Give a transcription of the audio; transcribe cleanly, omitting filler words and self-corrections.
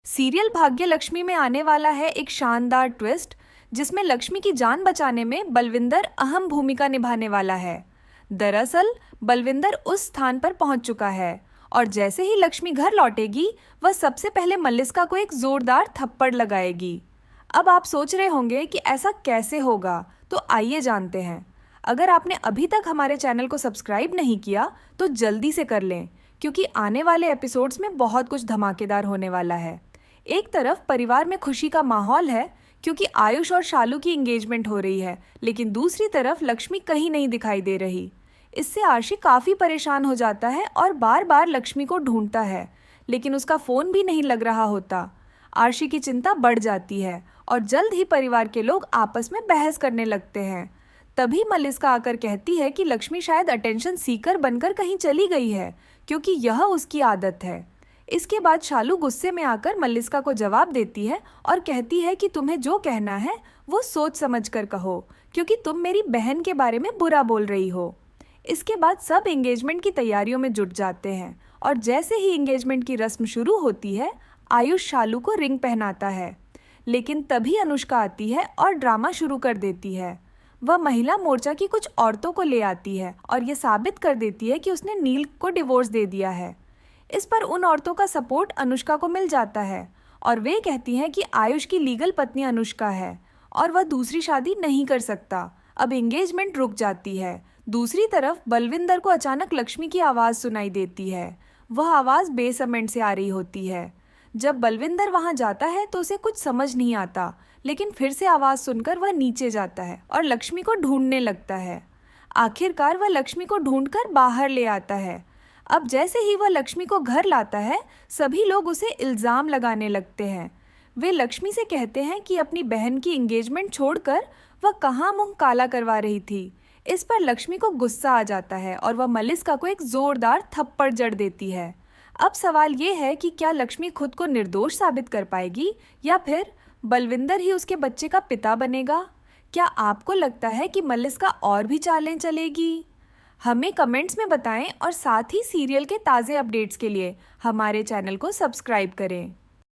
Serial भाग्य लक्ष्मी में आने वाला है एक शानदार ट्विस्ट, जिसमें लक्ष्मी की जान बचाने में बलविंदर अहम भूमिका निभाने वाला है। दरअसल बलविंदर उस स्थान पर पहुंच चुका है और जैसे ही लक्ष्मी घर लौटेगी वह सबसे पहले मल्लिका को एक जोरदार थप्पड़ लगाएगी। अब आप सोच रहे होंगे कि ऐसा कैसे होगा, तो आइए जानते हैं। अगर आपने अभी तक हमारे चैनल को सब्सक्राइब नहीं किया तो जल्दी से कर लें, क्योंकि आने वाले एपिसोड्स में बहुत कुछ धमाकेदार होने वाला है। एक तरफ परिवार में खुशी का माहौल है क्योंकि आयुष और शालू की एंगेजमेंट हो रही है, लेकिन दूसरी तरफ लक्ष्मी कहीं नहीं दिखाई दे रही। इससे आशी काफ़ी परेशान हो जाता है और बार बार लक्ष्मी को ढूंढता है, लेकिन उसका फ़ोन भी नहीं लग रहा होता। आशी की चिंता बढ़ जाती है और जल्द ही परिवार के लोग आपस में बहस करने लगते हैं। तभी मल्लिका आकर कहती है कि लक्ष्मी शायद अटेंशन सीकर बनकर कहीं चली गई है, क्योंकि यह उसकी आदत है। इसके बाद शालू गुस्से में आकर मल्लिका को जवाब देती है और कहती है कि तुम्हें जो कहना है वो सोच समझ कर कहो, क्योंकि तुम मेरी बहन के बारे में बुरा बोल रही हो। इसके बाद सब एंगेजमेंट की तैयारियों में जुट जाते हैं और जैसे ही एंगेजमेंट की रस्म शुरू होती है, आयुष शालू को रिंग पहनाता है। लेकिन तभी अनुष्का आती है और ड्रामा शुरू कर देती है। वह महिला मोर्चा की कुछ औरतों को ले आती है और ये साबित कर देती है कि उसने नील को डिवोर्स दे दिया है। इस पर उन औरतों का सपोर्ट अनुष्का को मिल जाता है और वे कहती हैं कि आयुष की लीगल पत्नी अनुष्का है और वह दूसरी शादी नहीं कर सकता। अब एंगेजमेंट रुक जाती है। दूसरी तरफ बलविंदर को अचानक लक्ष्मी की आवाज़ सुनाई देती है। वह आवाज़ बेसमेंट से आ रही होती है। जब बलविंदर वहां जाता है तो उसे कुछ समझ नहीं आता, लेकिन फिर से आवाज़ सुनकर वह नीचे जाता है और लक्ष्मी को ढूंढने लगता है। आखिरकार वह लक्ष्मी को ढूंढकर बाहर ले आता है। अब जैसे ही वह लक्ष्मी को घर लाता है, सभी लोग उसे इल्ज़ाम लगाने लगते हैं। वे लक्ष्मी से कहते हैं कि अपनी बहन की एंगेजमेंट छोड़कर वह कहाँ मुंह काला करवा रही थी। इस पर लक्ष्मी को गुस्सा आ जाता है और वह मल्लिका को एक ज़ोरदार थप्पड़ जड़ देती है। अब सवाल ये है कि क्या लक्ष्मी खुद को निर्दोष साबित कर पाएगी या फिर बलविंदर ही उसके बच्चे का पिता बनेगा? क्या आपको लगता है कि मल्लिका और भी चालें चलेगी? हमें कमेंट्स में बताएं और साथ ही सीरियल के ताज़े अपडेट्स के लिए हमारे चैनल को सब्सक्राइब करें।